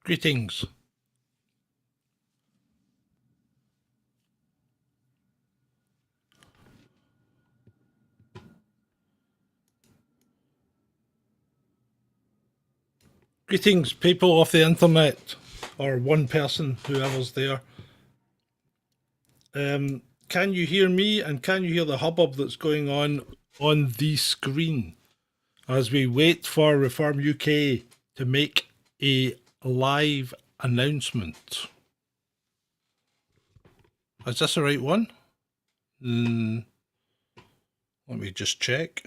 Greetings. Greetings, people of the internet, or one person, whoever's there. Can you hear me, and can you hear the hubbub that's going on the screen as we wait for Reform UK to make a live announcement? Is this the right one? Let me just check.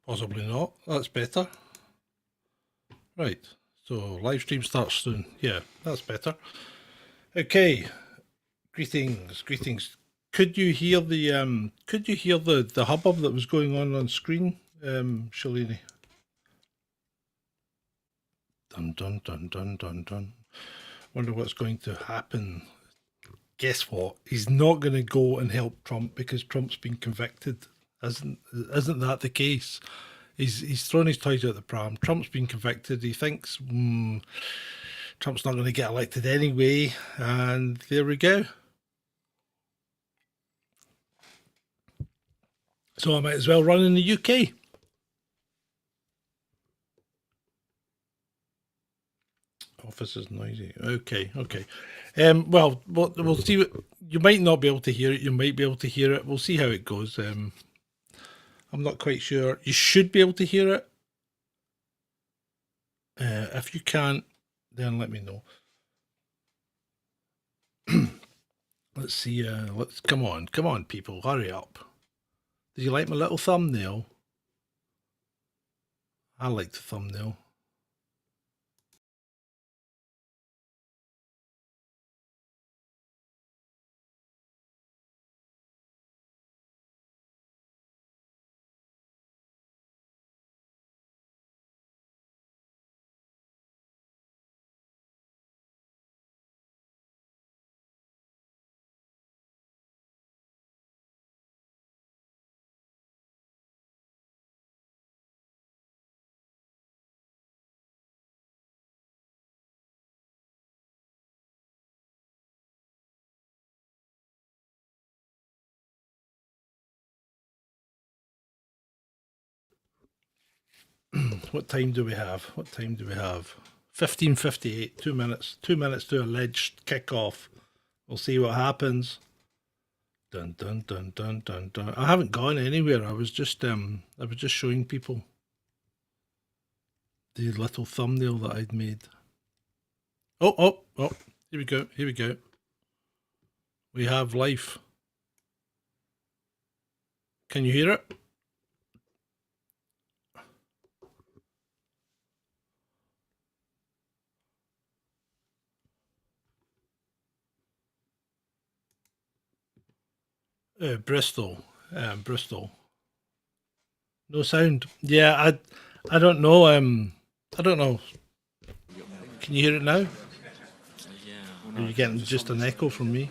Possibly not. That's better. Right. So live stream starts soon. Yeah, that's better. Okay. Greetings. Could you hear the hubbub that was going on screen, Shalini? Dun. Wonder what's going to happen. Guess what? He's not going to go and help Trump because Trump's been convicted. Isn't that the case? He's thrown his toys out the pram. Trump's been convicted. He thinks Trump's not going to get elected anyway, and there we go. So I might as well run in the UK. Office is noisy. Okay. Well, we'll see. You might not be able to hear it. You might be able to hear it. We'll see how it goes. I'm not quite sure. You should be able to hear it. If you can't, then let me know. Let's see. Come on, people, hurry up. Did you like my little thumbnail? I like the thumbnail. What time do we have? 15:58. 2 minutes. 2 minutes to alleged kickoff. We'll see what happens. Dun. I haven't gone anywhere. I was just showing people the little thumbnail that I'd made. Oh! Here we go. We have life. Can you hear it? Bristol. No sound. Yeah, I don't know. I don't know. Can you hear it now? Are you getting just an echo from me?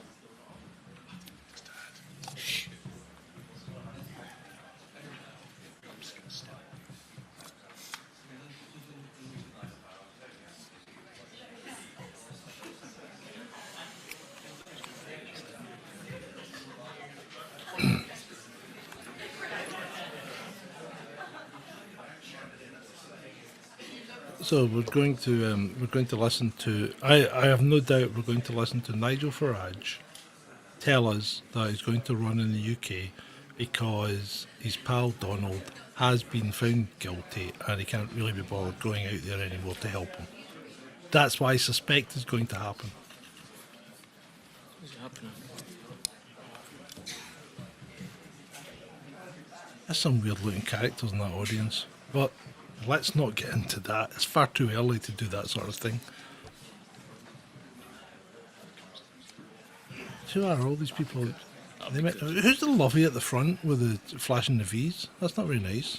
So we're going to listen to. I have no doubt we're going to listen to Nigel Farage tell us that he's going to run in the UK because his pal Donald has been found guilty and he can't really be bothered going out there anymore to help him. That's what I suspect is going to happen. What's happening? There's some weird looking characters in that audience, but let's not get into that. It's far too early to do that sort of thing. Who are all these people? Who's the lovey at the front with the flashing the V's? That's not very nice.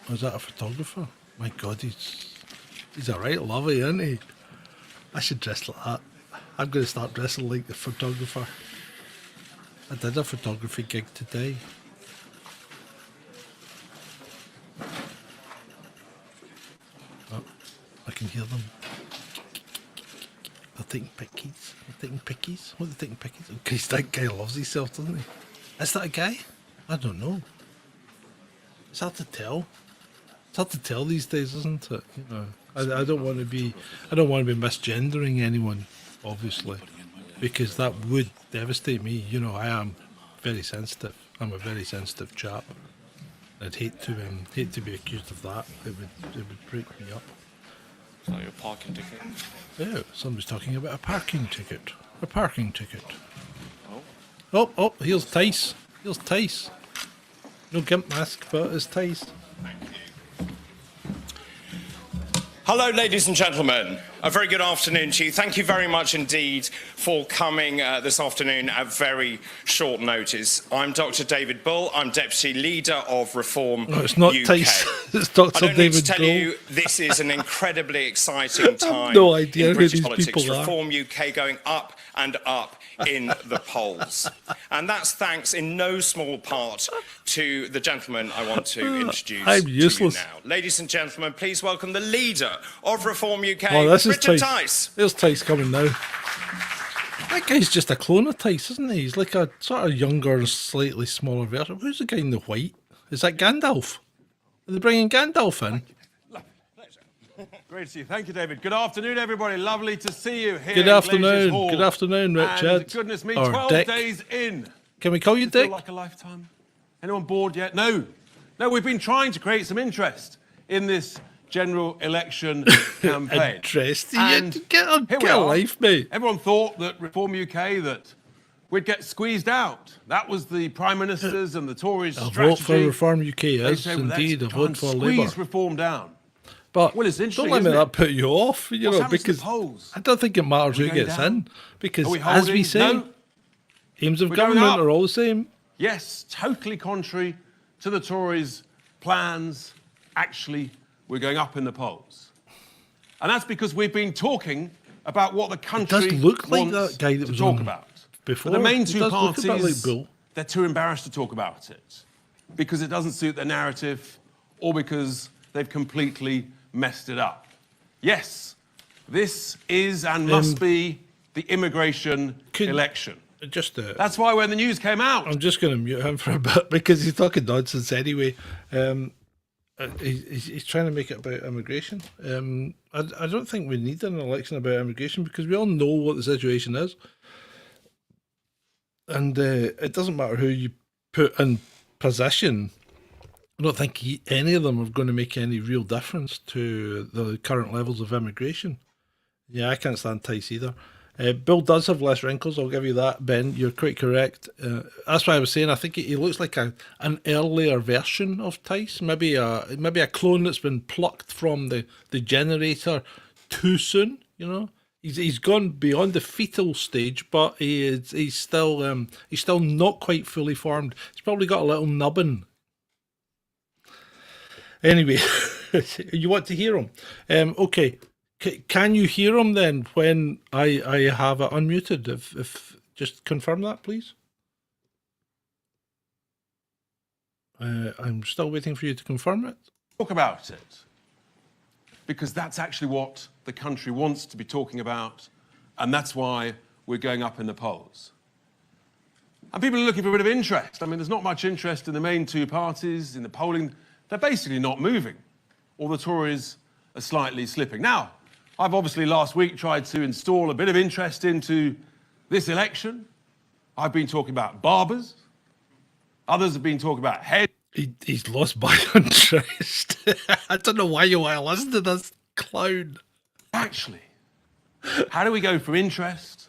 Or is that a photographer? My God, he's a right lovey, isn't he? I should dress like that. I'm going to start dressing like the photographer. I did a photography gig today. Oh, I can hear them. They're taking pickies. They're taking pickies. What are they taking pickies? Okay, that guy loves himself, doesn't he? Is that a guy? I don't know. It's hard to tell. It's hard to tell these days, isn't it? You know, I don't want to be. I don't want to be misgendering anyone, obviously, because that would devastate me. You know, I am very sensitive. I'm a very sensitive chap. I'd hate to be accused of that. It would break me up. Is that your parking ticket? Yeah, somebody's talking about a parking ticket. A parking ticket. Oh. Oh, here's Tice. Here's Tice. No gimp mask, but it's Tice. Hello, ladies and gentlemen. A very good afternoon to you. Thank you very much indeed for coming this afternoon at very short notice. I'm Dr. David Bull. I'm Deputy Leader of Reform No, it's not UK. Tice. It's Dr. I don't David need to tell Bull. you this is an incredibly exciting time no idea in who British these politics. people are. Reform UK going up and up in the polls. And that's thanks in no small part to the gentleman I want to introduce I'm useless. to you now. Ladies and gentlemen, please welcome the leader of Reform UK, Oh, this is Richard Tice. Tice. There's Tice coming now. That guy's just a clone of Tice, isn't he? He's like a sort of younger, slightly smaller version. Who's the guy in the white? Is that Gandalf? Are they bringing Gandalf in? Great to see you. Thank you, David. Good afternoon, everybody. Lovely to see you here. Good in afternoon. Glaciers Hall. Good afternoon, Richard. And goodness me, Or 12 Dick. days in. Can we call you Does it Dick? feel like a lifetime? Anyone bored yet? No. No, we've been trying to create some interest in this general election campaign. Interesting. And Get here we a are. life, mate. Everyone thought that Reform UK, that we'd get squeezed out. That was the Prime Minister's and the Tories' A strategy. vote for Reform UK They is say, well, let's indeed a try and vote for squeeze Labour. Reform down. But Well, it's interesting, don't let me isn't it? that put you off, you What's know, happened to the because polls? I don't think it matters Are we who going gets down? in. Because Are we as we holding? say, No. aims of We're going government up. are all the same. Yes, totally contrary to the Tories' plans. Actually, we're going up in the polls. And that's because we've been talking about what the country look like wants that guy that to was talk on about. before. But the main It two does look a bit parties, like Bull. they're too embarrassed to talk about it because it doesn't suit their narrative or because they've completely messed it up. Yes, this is and must be the immigration election. Just That's why when the news came out, I'm just going to mute him for a bit because he's talking nonsense anyway. He's trying to make it about immigration. I don't think we need an election about immigration because we all know what the situation is. And it doesn't matter who you put in position. I don't think any of them are going to make any real difference to the current levels of immigration. Yeah, I can't stand Tice either. Bill does have less wrinkles, I'll give you that, Ben. You're quite correct. That's why I was saying I think he looks like an earlier version of Tice, maybe a clone that's been plucked from the generator too soon. You know, he's gone beyond the fetal stage, but he's still not quite fully formed. He's probably got a little nubbin. Anyway, you want to hear him? Okay. Can you hear him then when I have it unmuted? If just confirm that, please. I'm still waiting for you to confirm it. talk about it because that's actually what the country wants to be talking about, and that's why we're going up in the polls. And people are looking for a bit of interest. I mean, there's not much interest in the main two parties in the polling. They're basically not moving, or the Tories are slightly slipping. Now, I've obviously last week tried to install a bit of interest into this election. I've been talking about barbers. Others have been talking about heads. He's lost my interest. I don't know why you want to listen to this clown. Actually, how do we go from interest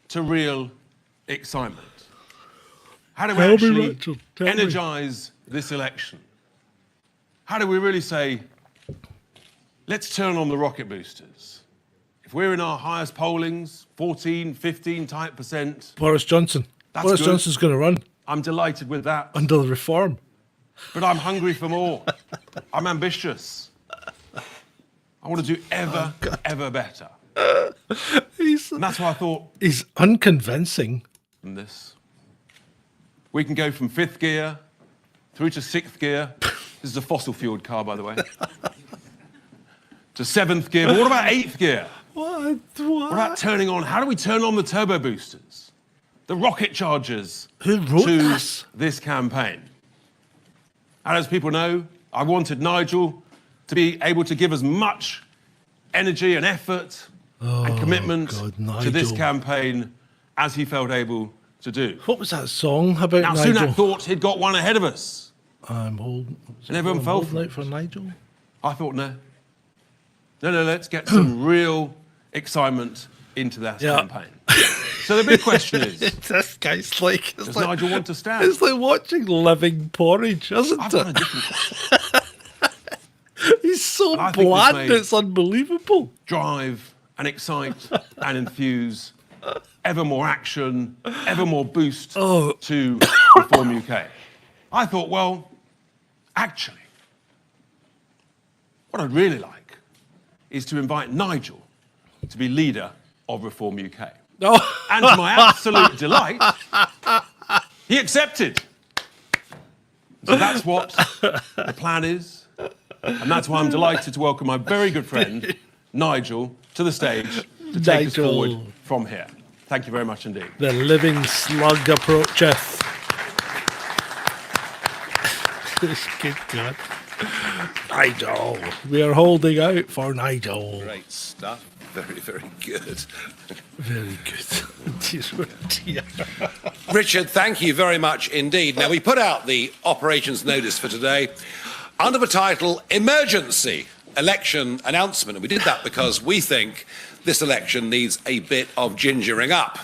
to real excitement? How do we Tell me, actually Rachel, tell me. energise this election? How do we really say, let's turn on the rocket boosters? If we're in our highest pollings, 14, 15 type percent, Boris Johnson. That's Boris good. Johnson's going to run I'm delighted with that. under the reform. But I'm hungry for more. I'm ambitious. I want to do ever better. He's And that's why I thought, unconvincing. in this, we can go from fifth gear through to sixth gear. This is a fossil fueled car, by the way. to 7th gear, but what about 8th gear? What? What about turning on, how do we turn on the turbo boosters? The rocket chargers Who wrote to this campaign? And as people know, I wanted Nigel to be able to give as much energy and effort and commitment to this campaign as he felt able to do. What was that song about Now, Nigel? Sunak thought he'd got one ahead of us. I'm holding. And everyone fell for out it. for Nigel. I thought, no, let's get some real excitement into that campaign. So the big question is, This guy's like, does Nigel want to stand? It's like watching living porridge, isn't I've got a it? different question. He's so And I think this bland, may- it's unbelievable. Drive and excite and enthuse ever more action, ever more boost to Reform UK. I thought, well, actually, what I'd really like is to invite Nigel to be leader of Reform UK. Oh, And to my absolute delight, he accepted. So that's what the plan is. And that's why I'm delighted to welcome my very good friend, Nigel, to the stage to take us Nigel. forward from here. Thank you very much indeed. the living slug approacheth. Good God. Nigel. We are holding out for Nigel. Great stuff. Very, very good. Very good. Dear, dear. Richard, thank you very much indeed. Now, we put out the operations notice for today under the title Emergency Election Announcement. And we did that because we think this election needs a bit of gingering up.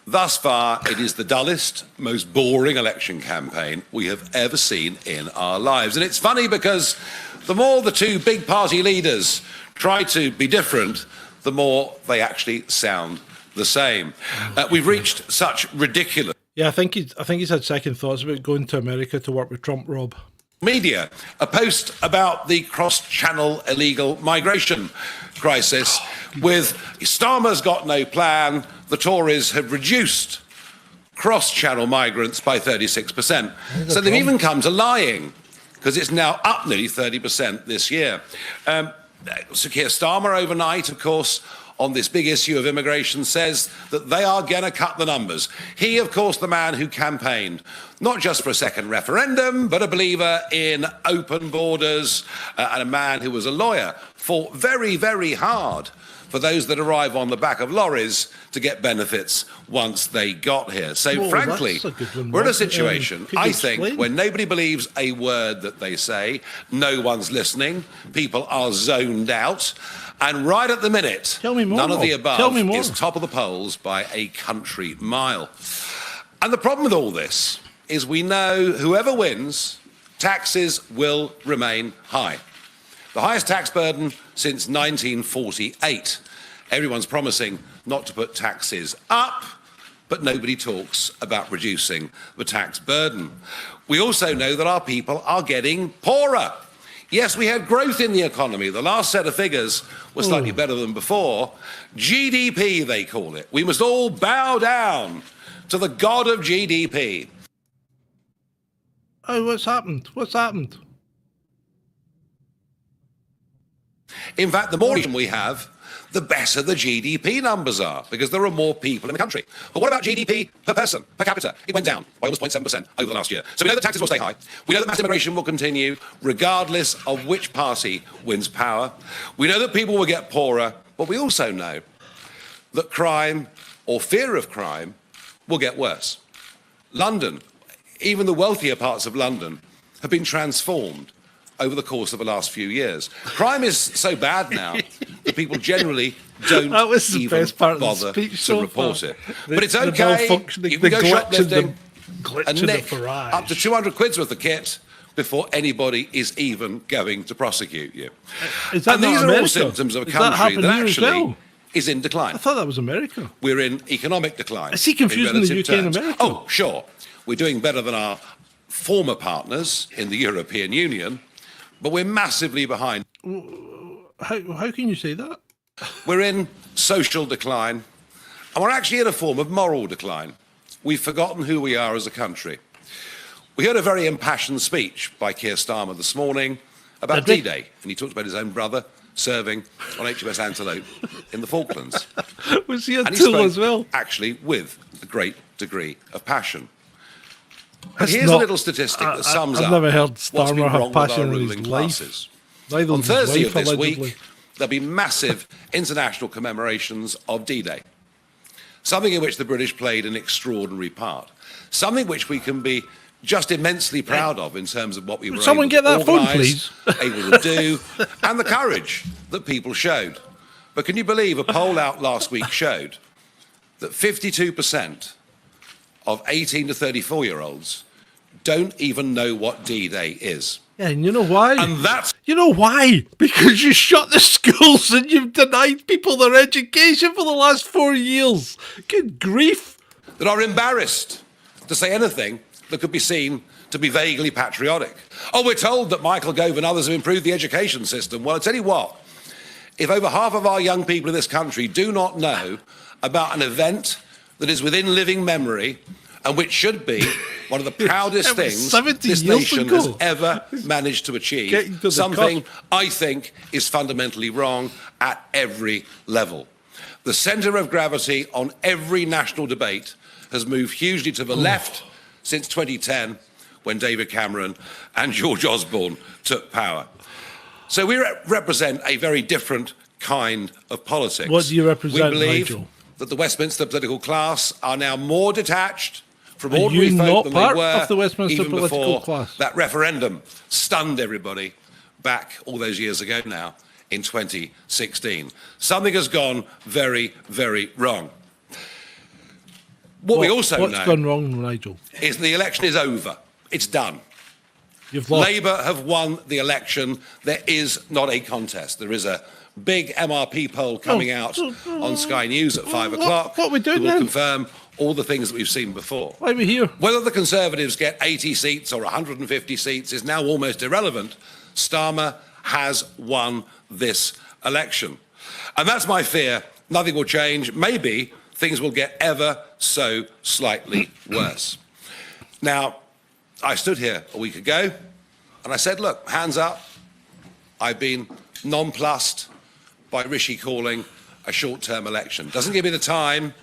Thus far, it is the dullest, most boring election campaign we have ever seen in our lives. And it's funny because the more the two big party leaders try to be different, the more they actually sound the same. We've reached such ridiculous Yeah, I think he's had second thoughts about going to America to work with Trump, Rob. media. A post about the cross-channel illegal migration crisis with Starmer's got no plan, the Tories have reduced cross-channel migrants by 36%. So they've even come to lying, because it's now up nearly 30% this year. Sir Keir Starmer overnight, of course, on this big issue of immigration, says that they are going to cut the numbers. He, of course, the man who campaigned not just for a second referendum, but a believer in open borders, and a man who was a lawyer, fought very, very hard for those that arrive on the back of lorries to get benefits once they got here. So, Whoa, frankly, that's a good one, we're in a Rob. situation, Could you I think, explain? when nobody believes a word that they say, no one's listening, people are zoned out, and right at the minute, Tell me more, none of the Rob. Tell above me more. is top of the polls by a country mile. And the problem with all this is we know whoever wins, taxes will remain high. The highest tax burden since 1948. Everyone's promising not to put taxes up, but nobody talks about reducing the tax burden. We also know that our people are getting poorer. Yes, we had growth in the economy. The last set of figures were slightly better than before. GDP, they call it. We must all bow down to the god of GDP. Oh, what's happened? What's happened? In fact, the more we have, the better the GDP numbers are, because there are more people in the country. But what about GDP per person, per capita? It went down by almost 0.7% over the last year. So we know that taxes will stay high. We know that mass immigration will continue, regardless of which party wins power. We know that people will get poorer, but we also know that crime, or fear of crime, will get worse. London, even the wealthier parts of London, have been transformed over the course of the last few years. Crime is so bad now that people generally don't That was the even best part of the bother speech to so report far. it. The- But it's the okay. malfunctioning, You can the go glitch in shoplifting glitch and in the nick Farage. up to 200 quid's worth of kit before anybody is even going to prosecute you. Is that And not these are America? all symptoms of a Does that country happen that here as actually well? is in decline. I thought that was America. We're in economic decline. Is he confusing in the relative UK and terms. America? Oh, sure. We're doing better than our former partners in the European Union, but we're massively behind. How can you say that? We're in social decline, and we're actually in a form of moral decline. We've forgotten who we are as a country. We heard a very impassioned speech by Keir Starmer this morning about Did we? D-Day, and he talked about his own brother, serving on HMS Antelope in the Falklands. Was he a And he tool spoke as well? actually with a great degree of passion. And That's here's a not- little statistic that sums I've up never heard what's been Starmer have wrong with our passion in his ruling life. classes. Neither On was his Thursday wife, of this allegedly. week, there'll be massive international commemorations of D-Day, something in which the British played an extraordinary part, something which we can be just immensely proud of in terms of what we were Someone able get to that phone, organise, please. able to do, and the courage that people showed. But can you believe a poll out last week showed that 52% of 18 to 34-year-olds don't even know what D-Day is. Yeah, and you know why? And that's You know why? Because you shut the schools and you've denied people their education for the last 4 years. Good grief. that are embarrassed to say anything that could be seen to be vaguely patriotic. Oh, we're told that Michael Gove and others have improved the education system. Well, I tell you what, if over half of our young people in this country do not know about an event that is within living memory and which should be one of the proudest It was things 70 this years nation ago. has ever managed to Getting to achieve, the something cusp. I think is fundamentally wrong at every level. The centre of gravity on every national debate has moved hugely to the left since 2010, when David Cameron and George Osborne took power. So we represent a very different kind of politics. What do you represent, We believe Nigel? that the Westminster political class are now more detached from Are ordinary you folk not than part they were of the Westminster even political before class? that referendum stunned everybody back all those years ago now in 2016. Something has gone very, very wrong. What we also What's know gone wrong, Nigel? is the election is over. It's done. You've lost. Labour have won the election. There is not a contest. There is a big MRP poll coming out on Sky News at 5 o'clock. what are we doing that will then? confirm all the things that we've seen before. Why are we here? Whether the Conservatives get 80 seats or 150 seats is now almost irrelevant. Starmer has won this election. And that's my fear. Nothing will change. Maybe things will get ever so slightly worse. Now, I stood here a week ago and I said, look, hands up. I've been nonplussed by Rishi calling a short-term election. Doesn't give me the time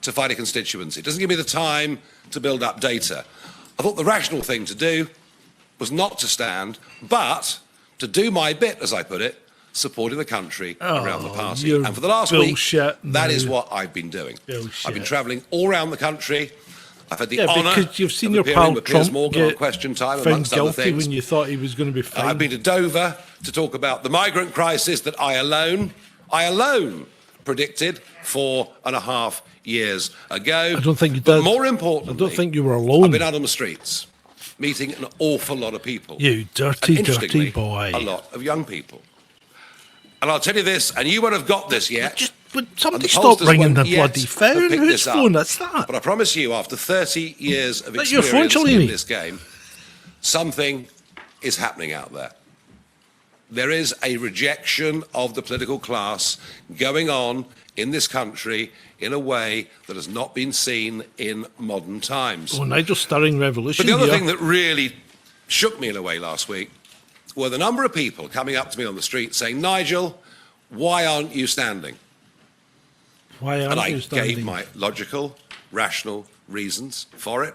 to fight a constituency. Doesn't give me the time to build up data. I thought the rational thing to do was not to stand, but to do my bit, as I put it, supporting the country around the party. you're And for the last bullshit, week, that is no. what I've been doing. Bullshit. I've been travelling all around the country. I've had the Yeah, honour because you've seen of your appearing pal with Piers Trump Morgan on get Question Time, found amongst other guilty things. when you thought he was going to be fined. I've been to Dover to talk about the migrant crisis that I alone predicted 4.5 years ago. I don't think you But did. more importantly, I don't think you were alone. I've been out on the streets, meeting an awful lot of people. You and dirty, interestingly, dirty boy. a lot of young people. And I'll tell you this, and you won't have got this yet. Would somebody and the stop pollsters ringing the won't yet bloody have phone? picked Whose this up. phone is that? But I promise you, after 30 years of Is that your phone, experience Cellini? in this game, something is happening out there. There is a rejection of the political class going on in this country in a way that has not been seen in modern times. Oh, Nigel's stirring revolution But the other here. thing that really shook me in a way last week were the number of people coming up to me on the street saying, Nigel, why aren't you standing? Why aren't And I you standing? gave my logical, rational reasons for it.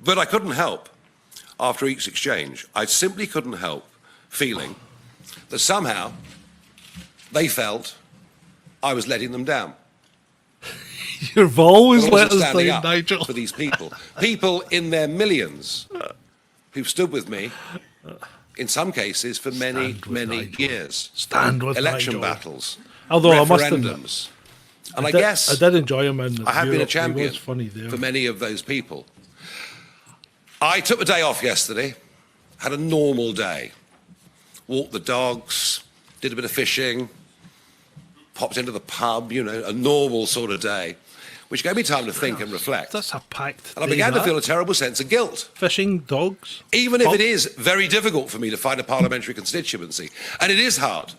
But I couldn't help, after each exchange, I simply couldn't help feeling that somehow they felt I was letting them down. You've always I let wasn't us standing down, up Nigel. for these people. People in their millions who've stood with me, in some cases, for many, Stand with many Nigel. years. Stand with Election Nigel. battles, Although I must admit, referendums. And I guess I did enjoy him in I have been a Europe. He champion was funny there. for many of those people. I took the day off yesterday, had a normal day, walked the dogs, did a bit of fishing, popped into the pub, you know, a normal sort of day, which gave me time to think and reflect. That's a packed And I day, began to that. feel a terrible sense of guilt, Fishing, dogs. even if pub. it is very difficult for me to find a parliamentary constituency. And it is hard.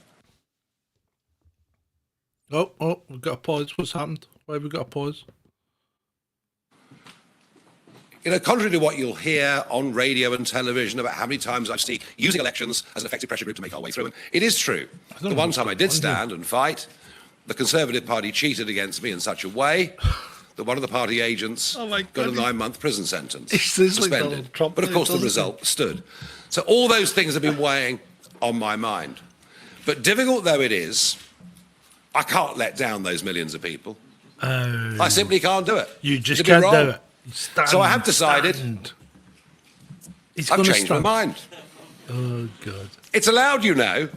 Oh, we've got a pause. What's happened? Why have we got a pause? You know, contrary to what you'll hear on radio and television about how many times I've seen using elections as an effective pressure group to make our way through them, it is true. The one time I did stand and fight, the Conservative Party cheated against me in such a way that one of the party agents got a 9-month prison sentence, suspended. But of course the result stood. So all those things have been weighing on my mind. But difficult though it is, I can't let down those millions of people. I simply can't do it. You just can't do it. Stand, so I have decided I've changed my mind. Oh, God. It's allowed, you know.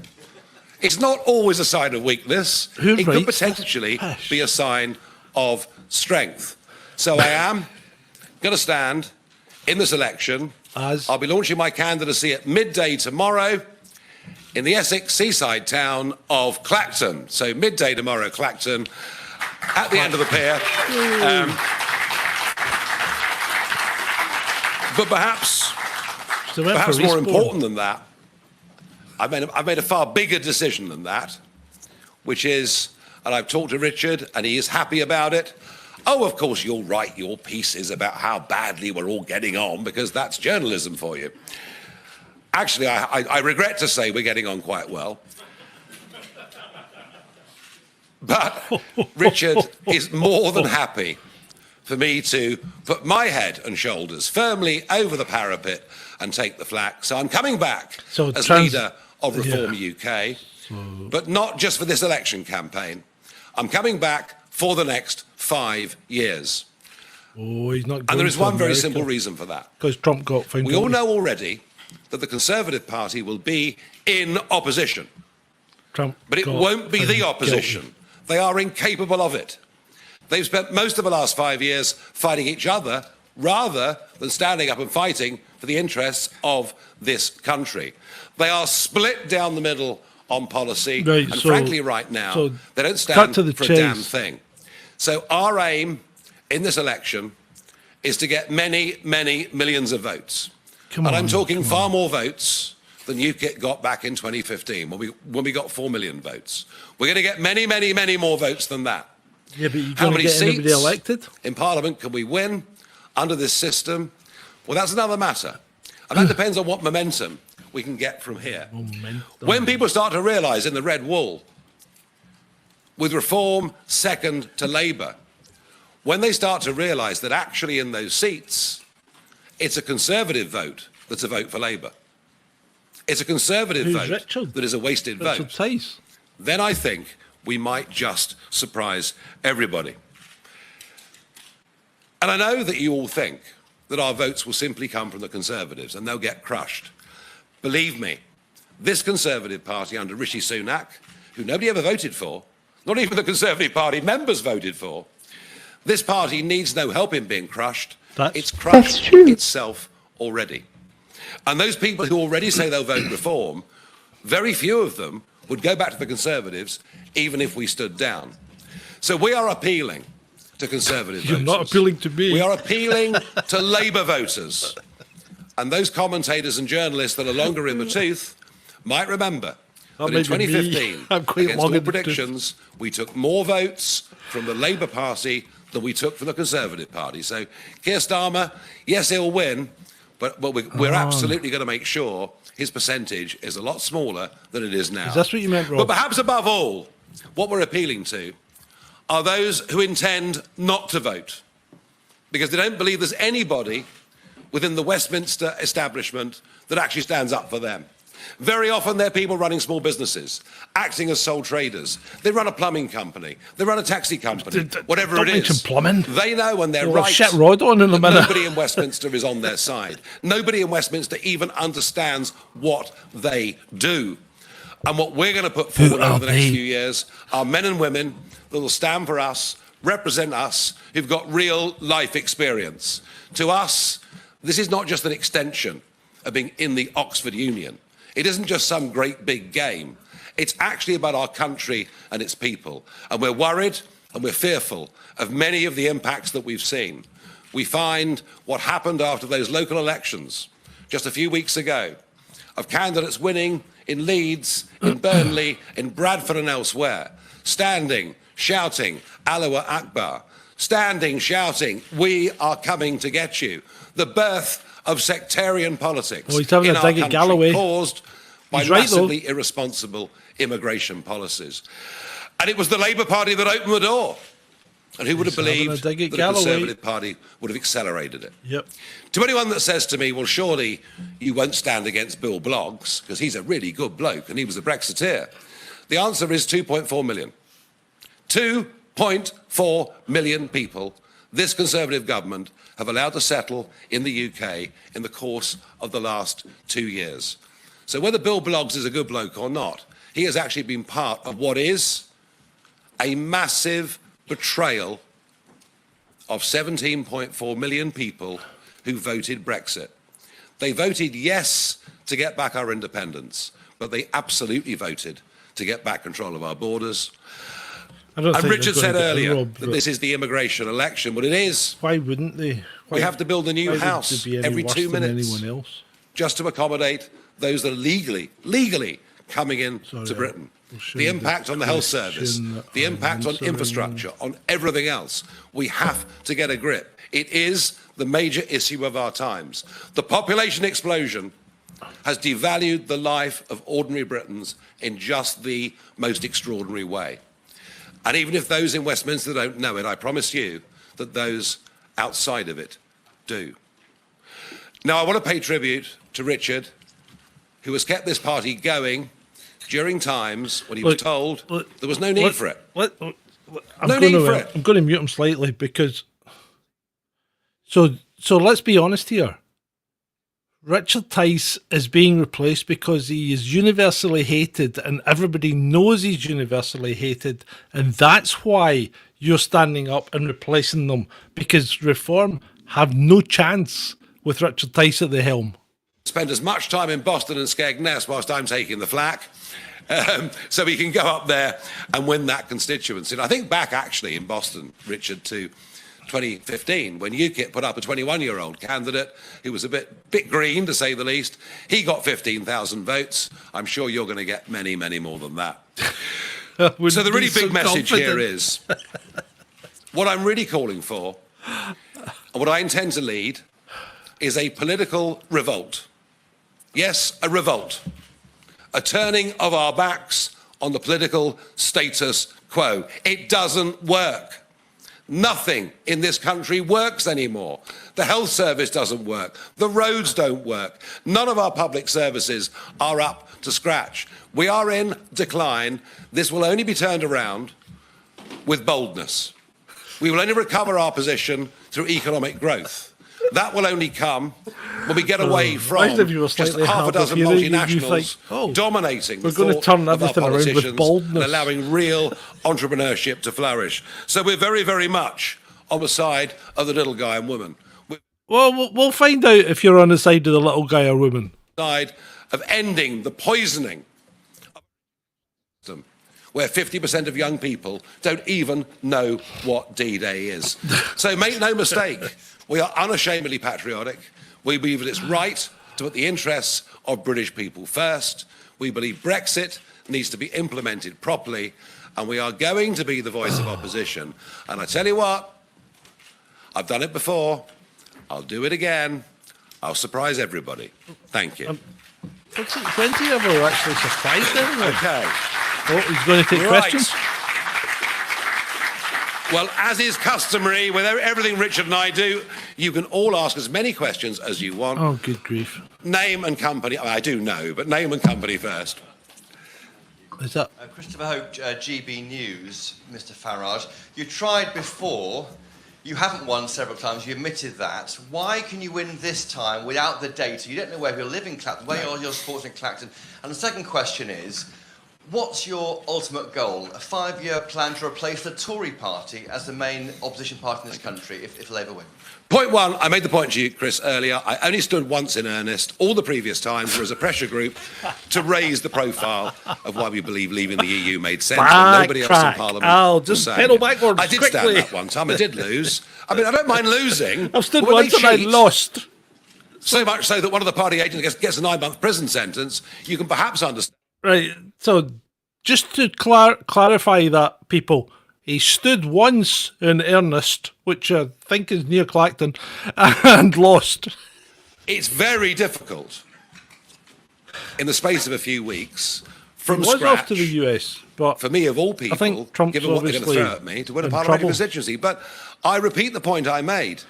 It's not always a sign of weakness. It could potentially be a sign of strength. So I am going to stand in this election. I'll be launching my candidacy at midday tomorrow in the Essex seaside town of Clacton. So midday tomorrow, Clacton, at the end of the pier. But perhaps more important than that, I've made a far bigger decision than that, which is, and I've talked to Richard, and he is happy about it. Oh, of course, you'll write your pieces about how badly we're all getting on, because that's journalism for you. Actually, I regret to say we're getting on quite well. But Richard is more than happy for me to put my head and shoulders firmly over the parapet and take the flak. So I'm coming back as leader of Reform UK, but not just for this election campaign. I'm coming back for the next 5 years. Oh, he's not. And there is one very simple reason for that. Because Trump got found. We all know already that the Conservative Party will be in opposition. But it won't be the opposition. They are incapable of it. They've spent most of the last 5 years fighting each other rather than standing up and fighting for the interests of this country. They are split down the middle on policy, and frankly right now, they don't stand for a damn thing. So our aim in this election is to get many, many millions of votes. And I'm talking far more votes than UKIP got back in 2015 when we got 4 million votes. We're going to get many, many, many more votes than that. Yeah, but you're How going to many get seats anybody elected? in Parliament can we win under this system? Well, that's another matter. And that depends on what momentum we can get from here. When people start to realise in the red wall, with Reform second to Labour, when they start to realise that actually in those seats, it's a Conservative vote that's a vote for Labour. It's a Conservative vote that is a wasted vote. Tice. Then I think we might just surprise everybody. And I know that you all think that our votes will simply come from the Conservatives and they'll get crushed. Believe me, this Conservative Party under Rishi Sunak, who nobody ever voted for, not even the Conservative Party members voted for, this party needs no help in being crushed. It's crushed itself already. And those people who already say they'll vote Reform, very few of them would go back to the Conservatives even if we stood down. So we are appealing to Conservative voters. You're not appealing to me. We are appealing to Labour voters. And those commentators and journalists that are longer in the tooth might remember that in 2015, against all predictions, we took more votes from the Labour Party than we took from the Conservative Party. So Keir Starmer, yes, he'll win, but we're absolutely going to make sure his percentage is a lot smaller than it is now. Is that what you meant, Rob? But perhaps above all, what we're appealing to are those who intend not to vote, because they don't believe there's anybody within the Westminster establishment that actually stands up for them. Very often they're people running small businesses, acting as sole traders. They run a plumbing company. They run a taxi company. Whatever it is. Plumbing. They know when they're right. Shit Rod on in a minute. Nobody in Westminster is on their side. Nobody in Westminster even understands what they do. And what we're going to put forward over the next few years are men and women that will stand for us, represent us, who've got real life experience. To us, this is not just an extension of being in the Oxford Union. It isn't just some great big game. It's actually about our country and its people. And we're worried and we're fearful of many of the impacts that we've seen. We find what happened after those local elections just a few weeks ago, of candidates winning in Leeds, in Burnley, in Bradford and elsewhere, standing, shouting, Allahu Akbar, standing, shouting, "We are coming to get you." The birth of sectarian politics Oh, he's having in a our dig at country, Galloway. caused by He's right, though. massively irresponsible immigration policies. And it was the Labour Party that opened the door. And who would have He's having a believed dig that at the Galloway. Conservative Party would have accelerated it? Yep. To anyone that says to me, well, surely you won't stand against Bill Bloggs, because he's a really good bloke and he was a Brexiteer, the answer is 2.4 million. 2.4 million people this Conservative government have allowed to settle in the UK in the course of the last 2 years. So whether Bill Bloggs is a good bloke or not, he has actually been part of what is a massive betrayal of 17.4 million people who voted Brexit. They voted yes to get back our independence, but they absolutely voted to get back control of our borders. I don't And think Richard they're said going to get earlier robbed, that but this is the immigration election. Well, it is. why wouldn't they? We have to build a new why would house they be any every worse 2 than minutes anyone else? just to accommodate those that are legally coming in Sorry, to Britain. I'll show The you impact the on the health service, question that the I'm impact on answering. infrastructure, on everything else. We have to get a grip. It is the major issue of our times. The population explosion has devalued the life of ordinary Britons in just the most extraordinary way. And even if those in Westminster don't know it, I promise you that those outside of it do. Now, I want to pay tribute to Richard, who has kept this party going during times when he was told there was no need for it. I'm No going need to, for it. I'm going to mute him slightly because. So let's be honest here. Richard Tice is being replaced because he is universally hated and everybody knows he's universally hated, and that's why you're standing up and replacing them, because Reform have no chance with Richard Tice at the helm. Spend as much time in Boston and Skegness whilst I'm taking the flak, so we can go up there and win that constituency. And I think back actually in Boston, Richard, to 2015, when UKIP put up a 21-year-old candidate who was a bit green, to say the least. He got 15,000 votes. I'm sure you're going to get many, many more than that. So the really big message here is, what I'm really calling for, and what I intend to lead, is a political revolt. Yes, a revolt. A turning of our backs on the political status quo. It doesn't work. Nothing in this country works anymore. The health service doesn't work. The roads don't work. None of our public services are up to scratch. We are in decline. This will only be turned around with boldness. We will only recover our position through economic growth. That will only come when we get away from just half a dozen multinationals dominating we're going to turn everything around with boldness and allowing real entrepreneurship to flourish. So we're very, very much on the side of the little guy and woman. Well, we'll find out if you're on the side of the little guy or woman. Side of ending the poisoning of them, where 50% of young people don't even know what D-Day is. So make no mistake, we are unashamedly patriotic. We believe that it's right to put the interests of British people first. We believe Brexit needs to be implemented properly, and we are going to be the voice of opposition. And I tell you what, I've done it before. I'll do it again. I'll surprise everybody. Thank you. When do you ever actually surprise everyone? Okay. Oh, he's going to take questions. Well, as is customary with everything Richard and I do, you can all ask as many questions as you want. Oh, good grief. Name and company. I do know, but name and company first. Is that? Christopher Hope, GB News, Mr. Farage. You tried before. You haven't won several times. You admitted that. Why can you win this time without the data? You don't know where you live in Clacton, where your sports in Clacton. And the second question is, what's your ultimate goal? A 5-year plan to replace the Tory party as the main opposition party in this country if Labour win? Point one, I made the point to you, Chris, earlier. I only stood once in earnest. All the previous times there was a pressure group to raise the profile of why we believe leaving the EU made sense. And nobody else in Parliament. I'll just pedal backwards. I did stand that one time. I did lose. I mean, I don't mind losing. I've stood once and I lost. So much so that one of the party agents gets a 9-month prison sentence. You can perhaps understand. Right. So just to clarify that, people, He stood once in earnest, which I think is near Clacton, and lost. It's very difficult in the space of a few weeks from He was scratch. off to the US, but For me, of all people, think Trump's given what they're going to obviously throw at me, to win a in parliamentary trouble. constituency. But I repeat the point I made.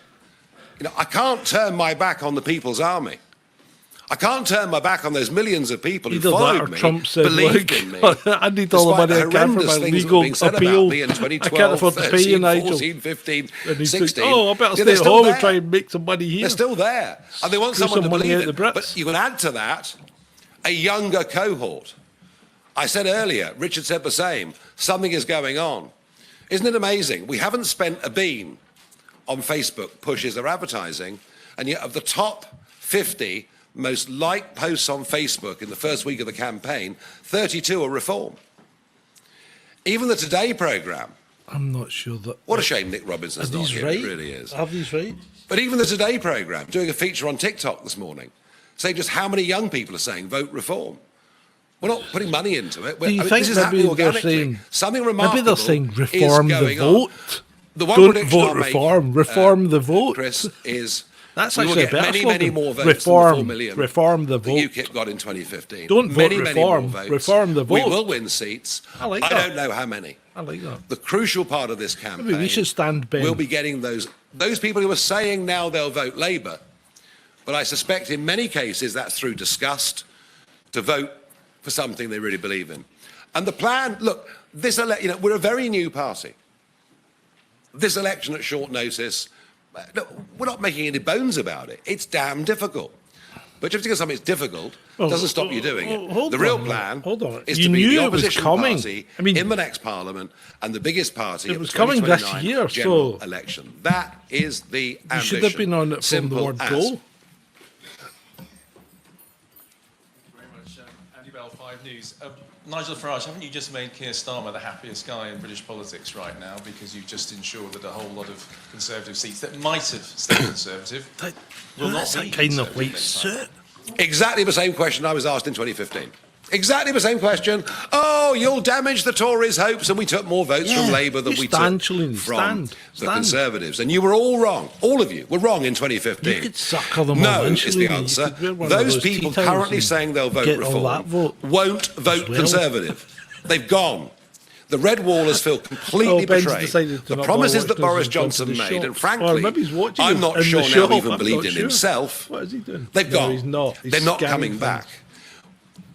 I can't turn my back on the People's Army. I can't turn my back on those millions of people who either that followed or me, Trump said, believed look, in me. I need all the despite money I can for horrendous my things that legal were being said appeal. about me in I can't 2012, afford to pay you, 13, Nigel. 14, 15, And he's 16. thinking, oh, I better Yeah, stay they're at still home there. and try and make some money here. They're still there. And they want Screw someone to some money believe out it. the Brits. But you can add to that a younger cohort. I said earlier, Richard said the same, something is going on. Isn't it amazing? We haven't spent a bean on Facebook pushes or advertising, and yet of the top 50 most liked posts on Facebook in the first week of the campaign, 32 are reform. Even the Today programme, I'm not sure that. what a shame Nick Robinson's Are not these here, right? it really is. Are these right? But even the Today programme, doing a feature on TikTok this morning, saying just how many young people are saying vote reform. We're not putting money into it. Do you think this is happening maybe they're organically. saying Something remarkable maybe they're saying is reform the going on. vote? The one Don't prediction vote I'll make, reform. Reform the vote. Chris, is That's we will actually a get better many, slogan. many more votes Reform, than the 4 million reform the that vote. UKIP got in 2015. Don't vote many, reform, many more votes. reform the We vote. will win seats. I like I that. don't know how many. I like that. The crucial part of this campaign Maybe we should stand Ben. will be getting those people who are saying now they'll vote Labour, but I suspect in many cases that's through disgust to vote for something they really believe in. And the plan, look, we're a very new party. This election at short notice, look, we're not making any bones about it. It's damn difficult. But just because something's difficult doesn't stop you doing it. hold The real on, plan hold on. is You to be knew the it was opposition coming. party I mean, in the next parliament and the biggest party it at was the coming this 2029 year, general so election. That is the You ambition. should have been on it from Simple the word as. go. Very much, Andy Bell, 5 News. Nigel Farage, haven't you just made Keir Starmer the happiest guy in British politics right now because you just ensured that a whole lot of Conservative seats that might have stayed Conservative will not That's be that kind of Conservative white next time? suit. Exactly the same question I was asked in 2015. Exactly the same question. Oh, you'll damage the Tories' hopes, and we took more votes from Yeah, Labour than you we stand, took Shilleen, from stand, the stand. Conservatives. And you were all wrong. All of you were wrong in 2015. You could sucker them no all in, is the Shilleen. You answer. could wear one of Those those people tea towels currently and saying they'll vote get all reform that vote won't vote well. Conservative. They've gone. The Red Wall has feel completely Ben's betrayed. decided to The not promises bother that Boris watching Johnson the made, shop. and frankly, Or maybe he's watching I'm it not in sure the now shop. he even I'm believed not in sure. himself. What is he doing? They've No, gone. he's not. He's They're not scamming coming things. back.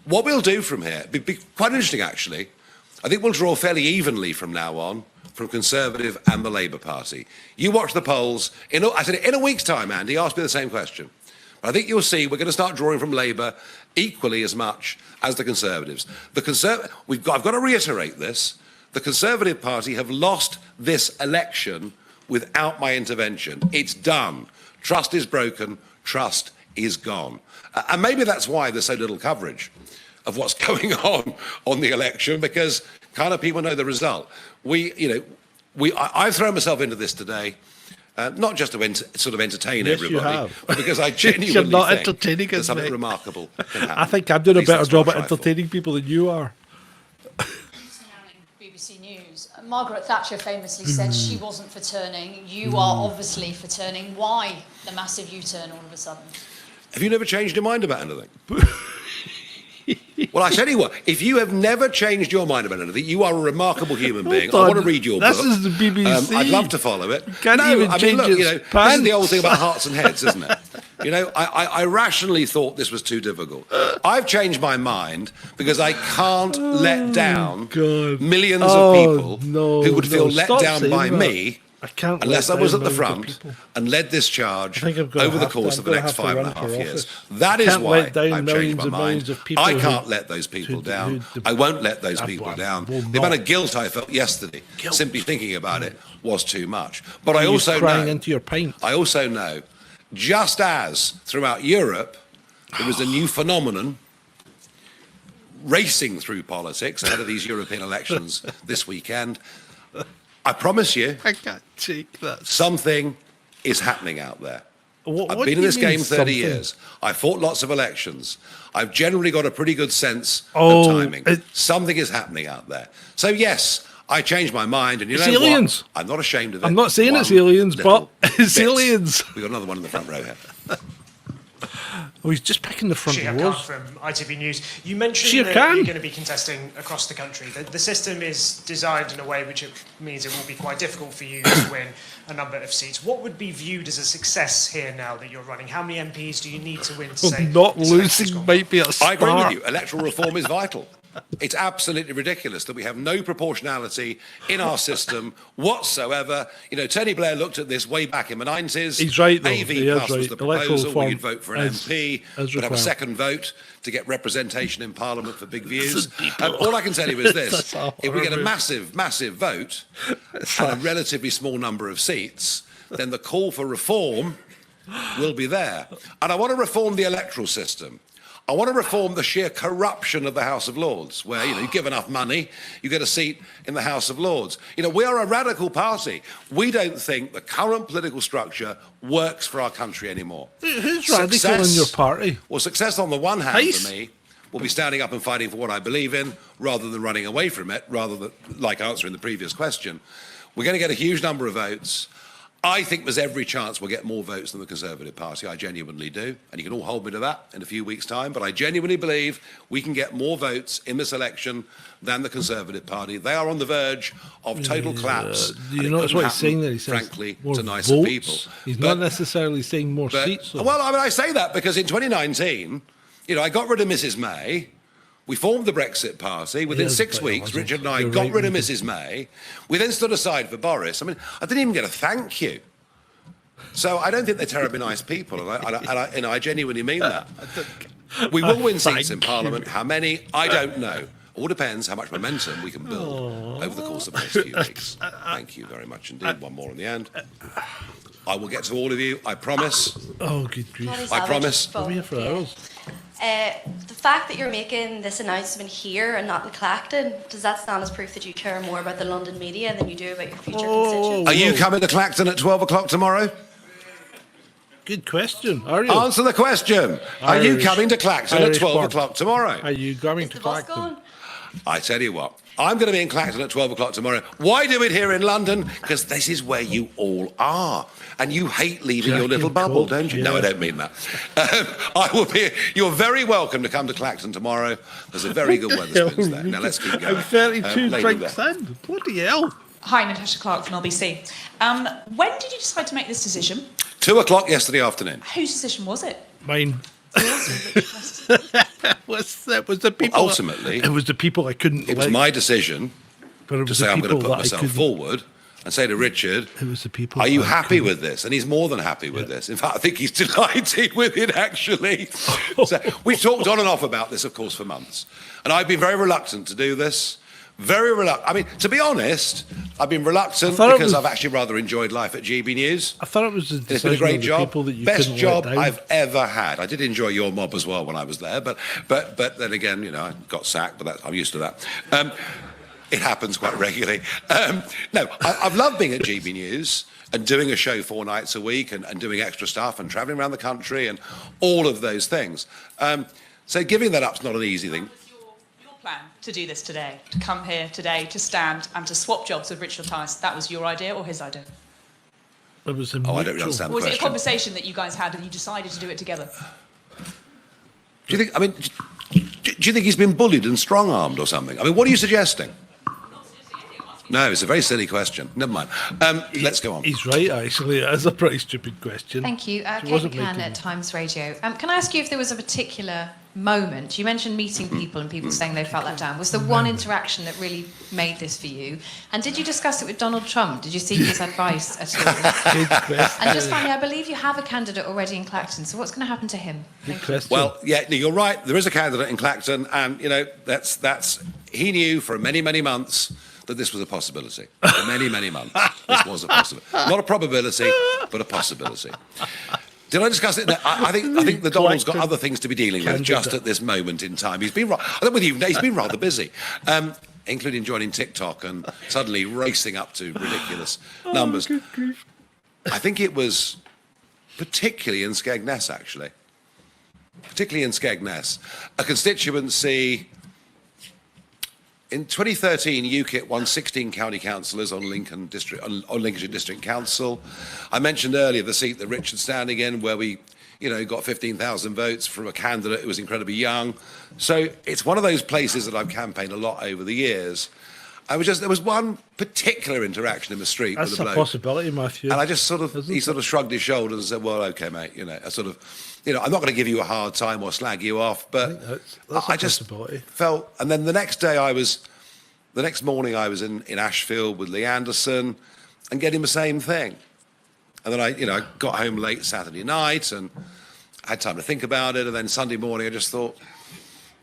What we'll do from here, be quite interesting actually, I think we'll draw fairly evenly from now on from Conservative and the Labour Party. You watch the polls. I said in a week's time, Andy asked me the same question. But I think you'll see we're going to start drawing from Labour equally as much as the Conservatives. I've got to reiterate this. The Conservative Party have lost this election without my intervention. It's done. Trust is broken. Trust is gone. And maybe that's why there's so little coverage of what's going on the election, because kind of people know the result. I've thrown myself into this today, not just to sort of entertain Yes, you everybody, have. but because I You're genuinely not think entertaining that us, something mate. remarkable can happen. I think I'm doing a least better that's job what at I try for. entertaining people than you are. BBC News. Margaret Thatcher famously said she wasn't for turning. You are obviously for turning. Why the massive U-turn all of a sudden? Have you never changed your mind about anything? Well, I tell you what, if you have never changed your mind about anything, you are a remarkable human being. I on. want to read your This book. is the BBC. I'd love to follow it. Can't even change look, its this is the old thing about pants. hearts and heads, isn't it? I rationally thought this was too difficult. I've changed my mind because I can't let down God. millions Oh, of people no, who would feel let stop down saying by that. me I can't unless I let was down at the millions of front people. and led this charge I think I'm gonna over the have to- course I'm of the gonna next have to 5.5 run for years. office. That is Can't why let down I've millions changed my and mind. millions of people I who- can't let those people down. I won't let those people down. will The amount not. of guilt I felt yesterday, Guilt. simply thinking about it, was too much. But I You're also crying know, into your pint. I also know, just as throughout Europe, there was a new phenomenon racing through politics ahead of these European elections this weekend. I promise you, I can't take that. something is happening out there. What I've do been in you this mean, game 30 something? years. I've fought lots of elections. I've generally got a pretty good sense Oh, of timing. it- Something is happening out there. So yes, I changed my mind, and you It's know aliens. what? I'm not ashamed of it. I'm not saying it's One aliens, little but it's bit. aliens. We've got another one in the front row here. Oh, he's just picking the front Shia Khan rows. from ITV News. You mentioned Shia that Khan? you're going to be contesting across the country. The system is designed in a way which it means it will be quite difficult for you to win a number of seats. What would be viewed as a success here now that you're running? How many MPs do you need to win to Well, say not this election's losing gone? might be a start. I agree with you. Electoral reform is vital. It's absolutely ridiculous that we have no proportionality in our system whatsoever. You know, Tony Blair looked at this way back in the 90s. He's right, though. AV He is Plus was right. the Electoral proposal where reform you'd vote for an is MP, would have a required. second vote to get representation in Parliament for big views. All I can tell you is this. That's a If we get a horror. massive vote and a relatively small number of seats, then the call for reform will be there. And I want to reform the electoral system. I want to reform the sheer corruption of the House of Lords, where, you know, you give enough money, you get a seat in the House of Lords. You know, we are a radical party. We don't think the current political structure works for our country anymore. Who's radical in your party? Well, success on the one hand Tice? for me will be standing up and fighting for what I believe in, rather than running away from it, rather than, like answering the previous question. We're going to get a huge number of votes. I think there's every chance we'll get more votes than the Conservative Party. I genuinely do. And you can all hold me to that in a few weeks' time. But I genuinely believe we can get more votes in this election than the Conservative Party. They are on the verge of total collapse. Do you and it notice couldn't what he's happen, saying there? He says frankly, more to nicer votes. people. He's But- not necessarily saying more but- seats. Though. well, I mean, I say that because in 2019, you know, I got rid of Mrs. May. We formed the Brexit Party. Within Yeah, 6 but weeks, wasn't. Richard and I You're got right, rid of we Mrs. May. We then stood aside for Boris. I mean, I didn't even get a thank you. So I don't think they're terribly nice people, and I genuinely mean that. We will win seats in Parliament. How many? I don't know. All depends how much momentum we can build over the course of the next few weeks. Thank you very much indeed. One more in the end. I will get to all of you. I promise. Oh, good grief. Molly I Savage promise. from- We're here for yeah. hours. The fact that you're making this announcement here and not in Clacton, does that stand as proof that you care more about the London media than you do about your future constituents? Are you coming to Clacton at 12 o'clock tomorrow? Good question. Are you? Answer the question. Are you Irish- coming to Clacton at Irish 12 born. o'clock tomorrow? Are you going Is to the bus Clacton? going? I tell you what, I'm going to be in Clacton at 12 o'clock tomorrow. Why do it here in London? Because this is where you all are. And you hate leaving your Jack little and bubble, Coke, don't you? yeah. No, I don't mean that. I will be. You're very welcome to come to Clacton tomorrow. There's a very good Weatherspoons there. Now let's keep going. I'm 32 Lady drinks there. in. Bloody hell. Hi, Natasha Clark from LBC. When did you decide to make this decision? 2 o'clock yesterday afternoon. Whose decision was it? Mine. It was the people. ultimately, it was the people I couldn't. It was let- my decision but it to was say the I'm going to people put that I myself couldn't- forward and say to Richard, It was the people. are you that I happy couldn't- with this? And he's more than happy with this. In fact, I think he's delighted with it, actually. So we've talked on and off about this, of course, for months. And I've been very reluctant to do this. Very reluctant. I mean, to be honest, I've been reluctant thought it because was- I've actually rather enjoyed life at GB News. I thought it was the It's been a decision great of the job. people that you Best couldn't job let down. I've ever had. I did enjoy your mob as well when I was there, but then again, you know, I got sacked, but I'm used to that. It happens quite regularly. No, I've loved being at GB News and doing a show 4 nights a week and doing extra stuff and travelling around the country and all of those things. So giving that up's not an easy thing. Your plan to do this today, to come here today, to stand and to swap jobs with Richard Tice, that was your idea or his idea? It was a Oh, I don't mutual- understand Or the was it a question. conversation that you guys had and you decided to do it together? Do you think, I mean, do you think he's been bullied and strong-armed or something? I mean, what are you suggesting? No, it's a very silly question. Never mind. Let's go on. He's right, actually. It is a pretty stupid question. Thank you. She Kate wasn't McCann making at it. Times Radio. Can I ask you if there was a particular moment? You mentioned meeting people and people saying they felt let down. Was there one interaction that really made this for you? And did you discuss it with Donald Trump? Did you seek his advice at all? Good question. And just finally, I believe you have a candidate already in Clacton, so what's going to happen to him? Good question. Well, yeah, no, you're right. There is a candidate in Clacton, and you know that's he knew for many, many months that this was a possibility. For many, many months, this was a possibility. Not a probability, but a possibility. Did I discuss it? No, I think the Donald's got other things to be dealing with just at this moment in time. He's been, I think with you, he's been rather busy, including joining TikTok and suddenly racing up to ridiculous numbers. I think it was particularly in Skegness, actually. Particularly in Skegness, a constituency In 2013, UKIP won 16 county councillors on Lincolnshire District Council. I mentioned earlier the seat that Richard's standing in, where we, got 15,000 votes from a candidate who was incredibly young. So it's one of those places that I've campaigned a lot over the years. There was one particular interaction in the street That's with a bloke. a possibility, Matthew. And I just he sort of shrugged his shoulders and said, well, okay, mate, I'm not going to give you a hard time or slag you off, but that's just possibility. felt, and then the next morning I was in Ashfield with Lee Anderson and getting the same thing. And then I got home late Saturday night and had time to think about it. And then Sunday morning I just thought,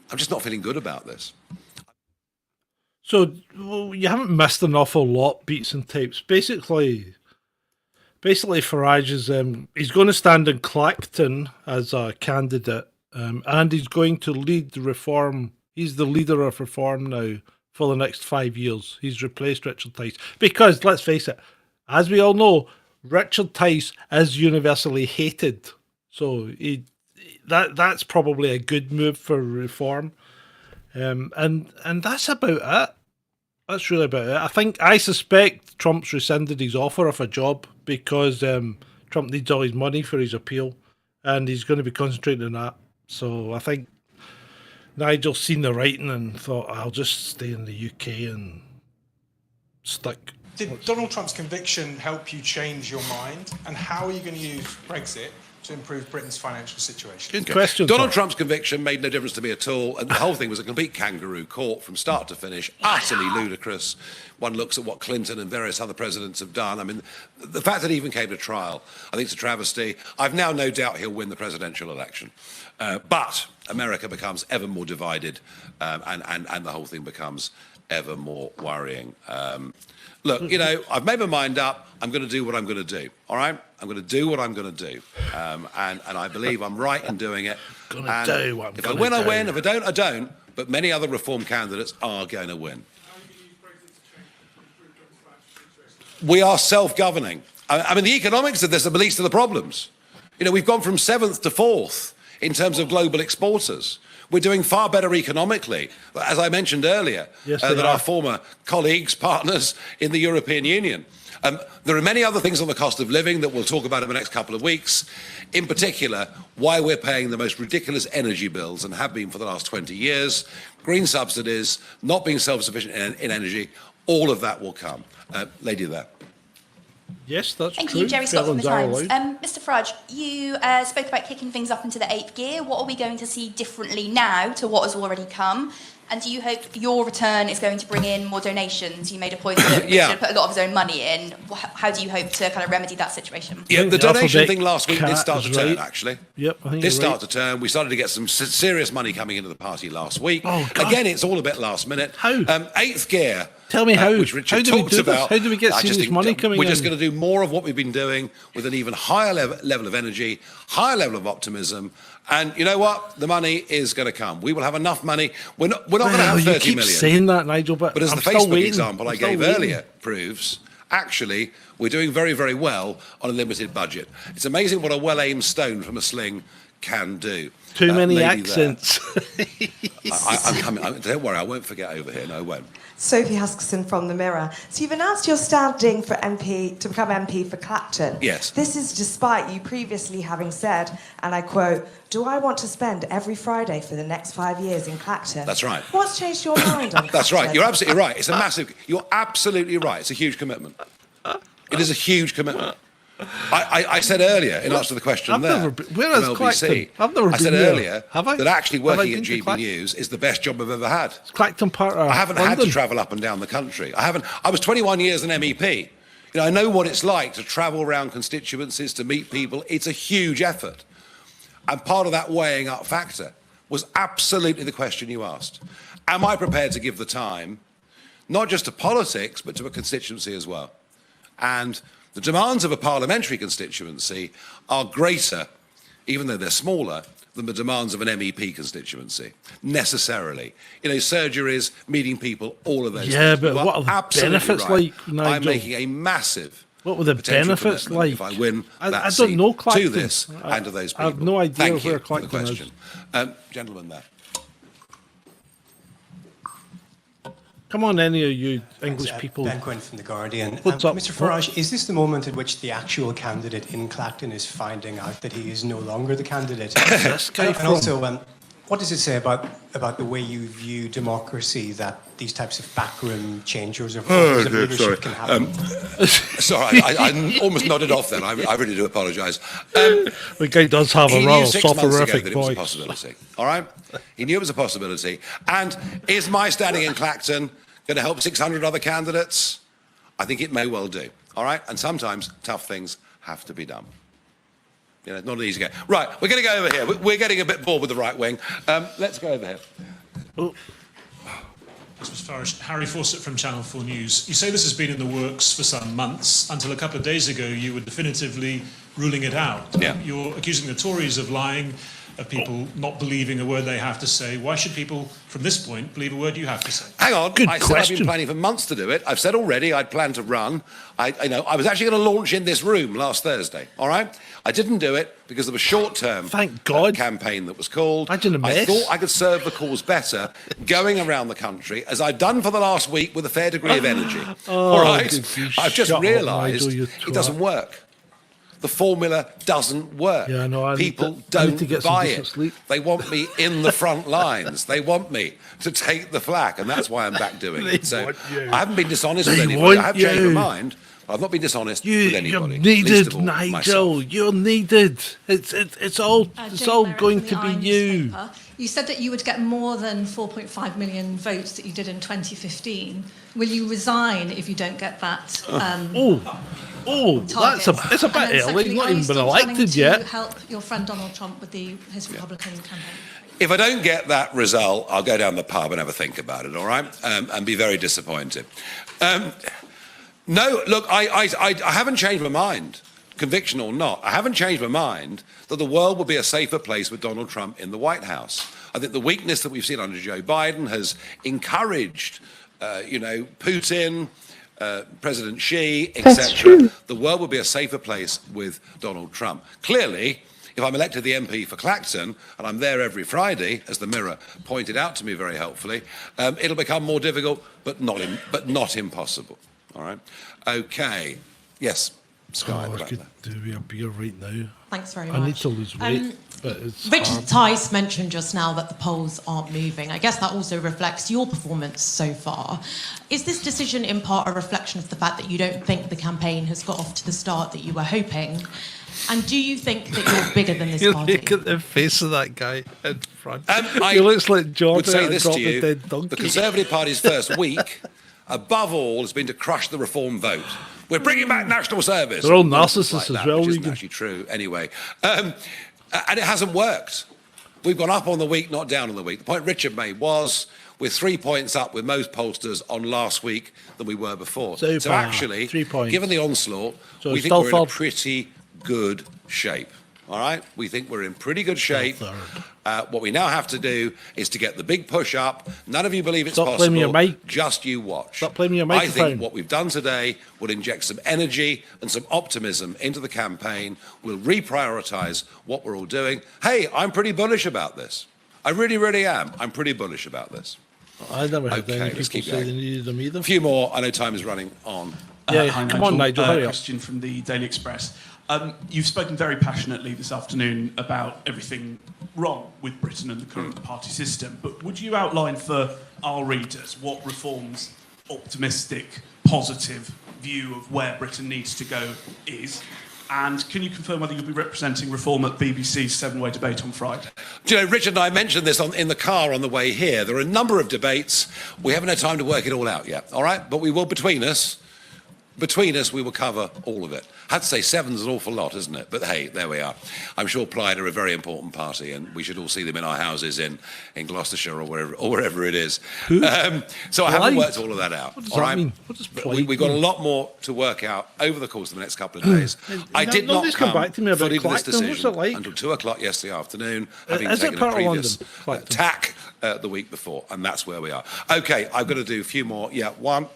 I'm just not feeling good about this. So you haven't missed an awful lot, beats and tapes. Basically Farage is he's going to stand in Clacton as a candidate, and he's going to lead the reform. He's the leader of reform now for the next 5 years. He's replaced Richard Tice because, let's face it, as we all know, Richard Tice is universally hated. So that's probably a good move for reform. And that's about it. That's really about it. I suspect Trump's rescinded his offer of a job because Trump needs all his money for his appeal, and he's going to be concentrating on that. So I think Nigel's seen the writing and thought, I'll just stay in the UK and stick. Did Donald Trump's conviction help you change your mind? And how are you going to use Brexit to improve Britain's financial situation? Good question. Donald Trump's conviction made no difference to me at all, and the whole thing was a complete kangaroo court from start to finish, utterly ludicrous. One looks at what Clinton and various other presidents have done. I mean, the fact that he even came to trial, I think it's a travesty. I've now no doubt he'll win the presidential election. But America becomes ever more divided, and the whole thing becomes ever more worrying. Look, I've made my mind up. I'm going to do what I'm going to do. All right? I'm going to do what I'm going to do. And I believe I'm right in doing it. If I win, I win. If I don't, I don't. But many other reform candidates are going to win. We are self-governing. I mean, the economics of this are the least of the problems. We've gone from 7th to 4th in terms of global exporters. We're doing far better economically, as I mentioned earlier, than our former colleagues, partners in the European Union. There are many other things on the cost of living that we'll talk about in the next couple of weeks. In particular, why we're paying the most ridiculous energy bills and have been for the last 20 years, green subsidies, not being self-sufficient in energy, all of that will come. Lady there. Yes, that's Thank true. you, Jerry Scott from the Times. Allowed. Mr Farage, you spoke about kicking things up into the 8th gear. What are we going to see differently now to what has already come? And do you hope your return is going to bring in more donations? You made a point that he should put a lot of his own money in. How do you hope to kind of remedy that situation? Yeah, the donation thing last week did start to turn, actually. Yep, I think did start to turn. We started to get some serious money coming into the party last week. Oh, God. Again, it's all a bit last minute. How? 8th gear. Tell me how. Which Richard How do we talks do this? about. How do we get serious money coming in? We're just going to do more of what we've been doing with an even higher level of energy, higher level of optimism. And you know what? The money is going to come. We will have enough money. We're not going to have 30 million. You keep saying that, Nigel, but as I'm the still Facebook waiting. example I gave earlier proves, actually, we're doing very, very well on a limited budget. It's amazing what a well-aimed stone from a sling can do. Too many accents. I'm coming. Don't worry, I won't forget over here. No, I won't. Sophie Huskisson from The Mirror. So you've announced you're standing for MP to become MP for Clacton. Yes. This is despite you previously having said, and I quote, "Do I want to spend every Friday for the next 5 years in Clacton?" That's right. What's changed your mind on That's Clacton? right. You're absolutely right. It's a massive. You're absolutely right. It's a huge commitment. It is a huge commitment. I said earlier, in answer to the question where is Clacton? I've never been there. I said earlier that actually Have I working been at to GB News is the best job I've ever had. Is Clacton part of I haven't London? had to travel up and down the country. I was 21 years an MEP. I know what it's like to travel around constituencies, to meet people. It's a huge effort. And part of that weighing up factor was absolutely the question you asked. Am I prepared to give the time, not just to politics, but to a constituency as well? And the demands of a parliamentary constituency are greater, even though they're smaller, than the demands of an MEP constituency, necessarily. Surgeries, meeting people, all of those things. Yeah, but You what are the benefits like, Nigel? I'm making a massive What were the potential benefits commitment like? if I win that I don't seat know Clacton. to this and to those people. I have no idea Thank where you for the Clacton is. question. Gentleman there. Come on, any of you English people. Ben Quinn from The Guardian. What's up? Mr Farage, is this the moment at which the actual candidate in Clacton is finding out that he is no longer the candidate? And also, what does it say about the way you view democracy, that these types of backroom changes of leadership can happen? Sorry, I almost nodded off then. I really do apologise. The guy does have a rather soporific It was a voice. possibility. All right? He knew it was a possibility. And is my standing in Clacton going to help 600 other candidates? I think it may well do. All right? And sometimes tough things have to be done. You know, not an easy game. Right, we're going to go over here. We're getting a bit bored with the right wing. Let's go over here. Oh. Mr Farage, Harry Fawcett from Channel 4 News. You say this has been in the works for some months. Until a couple of days ago, you were definitively ruling it out. Yeah. You're accusing the Tories of lying, of people not believing a word they have to say. Why should people, from this point, believe a word you have to say? Hang on. Good I said question. I've been planning for months to do it. I've said already I'd planned to run. I was actually going to launch in this room last Thursday. All right? I didn't do it because of a short-term Thank God. campaign that was called. Imagine a I mess. thought I could serve the cause better going around the country, as I've done for the last week with a fair degree of energy. Oh, All right? good, you I've just shut up, realised Nigel, you it doesn't work. The formula doesn't work. Yeah, I know, I need People to- I need don't to get some buy decent it. sleep. They want me in the front lines. They want me to take the flak, and that's why I'm back doing They it. So want you. I haven't been dishonest with They anybody. want I have changed my you. mind. I've not been dishonest with You're anybody. least needed, of all Nigel. myself. You're needed. It's all Jane Merritt going from to the be Iron you. newspaper. You said that you would get more than 4.5 million votes that you did in 2015. Will you resign if you don't get that? It's a bit And then early. secondly, He's not are you even been still planning elected to yet. help your friend Donald Trump with his Republican campaign? If I don't get that result, I'll go down the pub and have a think about it, all right? And be very disappointed. No, look, I haven't changed my mind, conviction or not. I haven't changed my mind that the world will be a safer place with Donald Trump in the White House. I think the weakness that we've seen under Joe Biden has encouraged, Putin, President Xi, etc. The world will be a safer place with Donald Trump. Clearly, if I'm elected the MP for Clacton, and I'm there every Friday, as the Mirror pointed out to me very helpfully, it'll become more difficult, but not impossible. All right? Okay. Yes, Sky. I could do a beer right now. Thanks very I need much. to lose weight, but it's Richard hard. Tice mentioned just now that the polls aren't moving. I guess that also reflects your performance so far. Is this decision in part a reflection of the fact that you don't think the campaign has got off to the start that you were hoping? And do you think that you're bigger than this You party? look at the face of that guy in front. I He looks like George would say out of this Drop to the you: Dead Donkey. the Conservative Party's first week, above all, has been to crush the Reform vote. We're bringing back national service. They're all Nonsense narcissists like as that, well, which isn't Regan. actually true anyway. And it hasn't worked. We've gone up on the week, not down on the week. The point Richard made was we're 3 points up with most pollsters on last week than we were before. So Super. actually, 3 points. given the onslaught, So we think still we're in a third. pretty good shape. All right? We think we're in pretty good shape. What we now have to do is to get the big push up. None of you believe it's Stop possible. blaming your mic. Just you watch. Stop blaming your I microphone. think what we've done today will inject some energy and some optimism into the campaign. We'll reprioritise what we're all doing. Hey, I'm pretty bullish about this. I really, really am. I'm pretty bullish about this. I never heard Okay, any let's people keep say going. they needed them either. A few more. I know time is running on. Yeah, Hi, come on, Nigel, hurry up. Question from the Daily Express. You've spoken very passionately this afternoon about everything wrong with Britain and the current party system, but would you outline for our readers what Reform's optimistic, positive view of where Britain needs to go is? And can you confirm whether you'll be representing Reform at BBC's seven-way debate on Friday? Do you know, Richard and I mentioned this in the car on the way here. There are a number of debates. We haven't had time to work it all out yet, all right? But we will, between us, we will cover all of it. I had to say seven's an awful lot, isn't it? But hey, there we are. I'm sure Plaid are a very important party, and we should all see them in our houses in Gloucestershire or wherever it is. So I haven't Plaid? worked all of that out. What does all that right? mean? What does But Plaid we've got a mean? lot more to work out over the course of the next couple of days. I did not Nobody's come come back to me about fully to this Clacton. What's decision it like? until 2 o'clock yesterday afternoon, having Is it taken a part of previous London, Clacton? attack the week before, and that's where we are. Okay, I've got to do a few more. Yeah, one.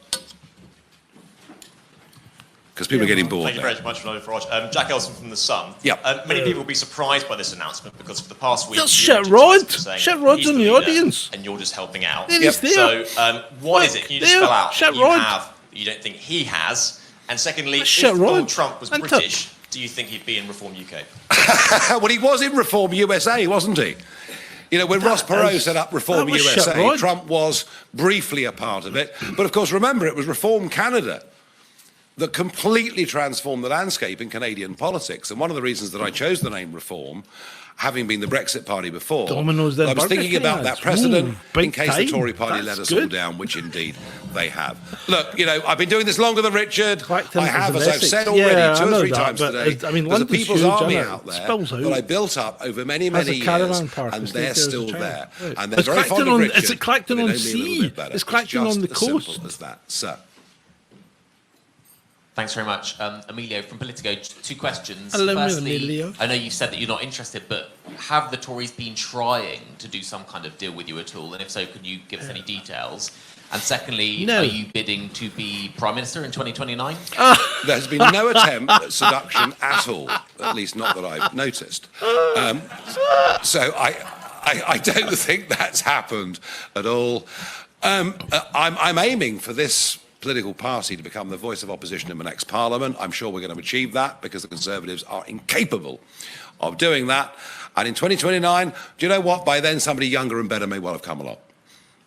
because people are getting bored. Thank you very much, Farage. Jack Elson from The Sun. Yeah. Many people will be surprised by this announcement because for the past week... That's shit Rod. Shit Rod's in the audience. And you're just helping out. There he's there. So what is it? Can you just spell out Shit that you Rod. have that you don't think he has? And secondly, if shit Rod. Donald Trump was British, do you think he'd be in Reform UK? Well, he was in Reform USA, wasn't he? You know, when Ross Perot set up Reform USA, Trump was briefly a part of it. But of course, remember, it was Reform Canada that completely transformed the landscape in Canadian politics. And one of the reasons that I chose the name Reform, having been the Brexit party before, Domino's I was thinking about that precedent in case the Tory party That's let us good. all down, which indeed they have. Look, you know, I've been doing this longer than Richard. I have, as I've said already, 2 or 3 times today. I mean, there's a London's people's huge, army isn't it? out there Spills out. that I built up over many, Has many a caravan years, park, and it's they're there as a still child. there. Right. And they're It's very fond of Clacton Richard. it's at Clacton but on they know me a little Sea. bit better. It's Clacton just on the as simple coast. as that, sir. Thanks very much. Emilio from Politico, 2 questions. Hello, Firstly, Emilio. I know you've said that you're not interested, but have the Tories been trying to do some kind of deal with you at all? And if so, could you give us any details? And secondly, No. are you bidding to be Prime Minister in 2029? There's been no attempt at seduction at all, at least not that I've noticed. So I don't think that's happened at all. I'm aiming for this political party to become the voice of opposition in the next parliament. I'm sure we're going to achieve that because the Conservatives are incapable of doing that. And in 2029, do you know what? By then, somebody younger and better may well have come along.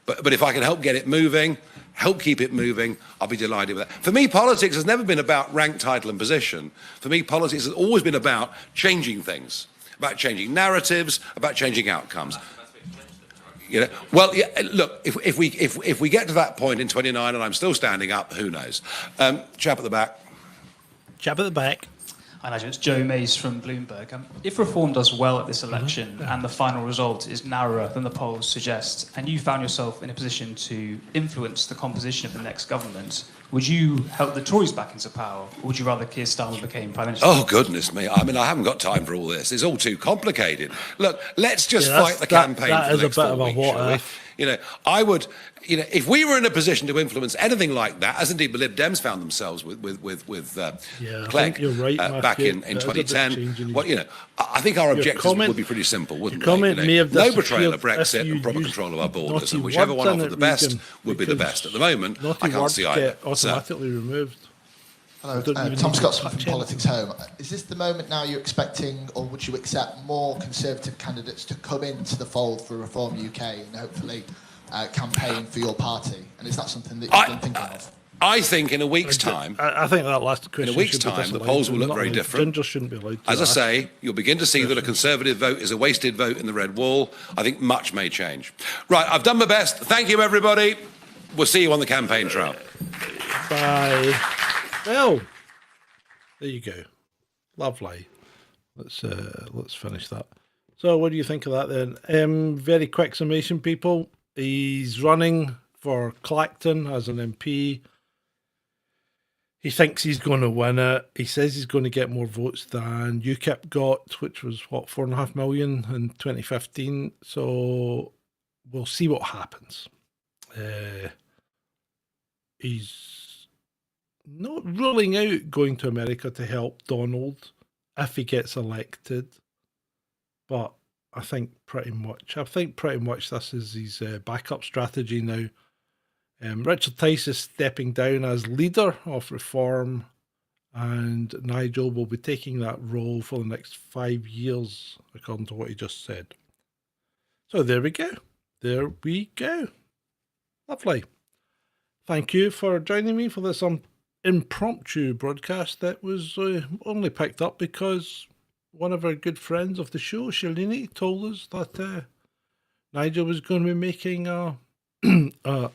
But if I can help get it moving, help keep it moving, I'll be delighted with that. For me, politics has never been about rank, title and position. For me, politics has always been about changing things, about changing narratives, about changing outcomes. You know, well, yeah, look, if we get to that point in 29 and I'm still standing up, who knows? Chap at the back. Chap at the back. Hi, Nigel. It's Joe Mays from Bloomberg. If Reform does well at this election and the final result is narrower than the polls suggest, and you found yourself in a position to influence the composition of the next government, would you help the Tories back into power, or would you rather Keir Starmer became Prime Minister? Oh, goodness me. I mean, I haven't got time for all this. It's all too complicated. Look, let's just fight the campaign for the next 4 weeks, shall we? You know, I would, you know, if we were in a position to influence anything like that, as indeed the Lib Dems found themselves with Clegg you're right, back in 2010, well, you know, I think our objectives would be pretty simple, wouldn't they? Comment may have no betrayal of disappeared Brexit if and proper you control of our borders, naughty and whichever one words in offered the it, best Regan, would be the best. At the moment, naughty I can't words see either. get automatically removed. Hello, Don't even Tom need Scott to from touch it. Politics Home. Is this the moment now you're expecting, or would you accept more Conservative candidates to come into the fold for Reform UK and hopefully campaign for your party? And is that something that you've been thinking of? I think in a week's time, I think that last question in a week's should be time, the disallowed. polls will look Not very allowed. different. Ginger shouldn't be allowed to As I ask. say, you'll begin to see that a Conservative vote is a wasted vote in the Red Wall. I think much may change. Right, I've done my best. Thank you, everybody. We'll see you on the campaign trail. Bye. Well, there you go. Lovely. Let's finish that. So, what do you think of that then? Very quick summation, people. He's running for Clacton as an MP. He thinks he's going to win it. He says he's going to get more votes than UKIP got, which was, what, 4.5 million in 2015. So we'll see what happens. He's not ruling out going to America to help Donald if he gets elected. But I think pretty much this is his backup strategy now. Richard Tice is stepping down as leader of Reform, and Nigel will be taking that role for the next 5 years, according to what he just said. So there we go. There we go. Lovely. Thank you for joining me for this impromptu broadcast that was only picked up because one of our good friends of the show, Shalini, told us that Nigel was going to be making an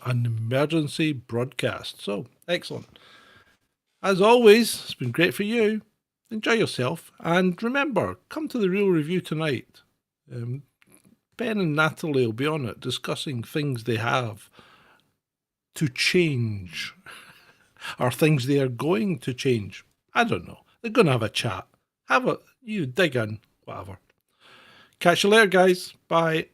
emergency broadcast. So, excellent. As always, it's been great for you. Enjoy yourself. And remember, come to the Real Review tonight. Ben and Natalie will be on it discussing things they have to change. Or things they are going to change. I don't know. They're going to have a chat. You dig in, whatever. Catch you later, guys. Bye.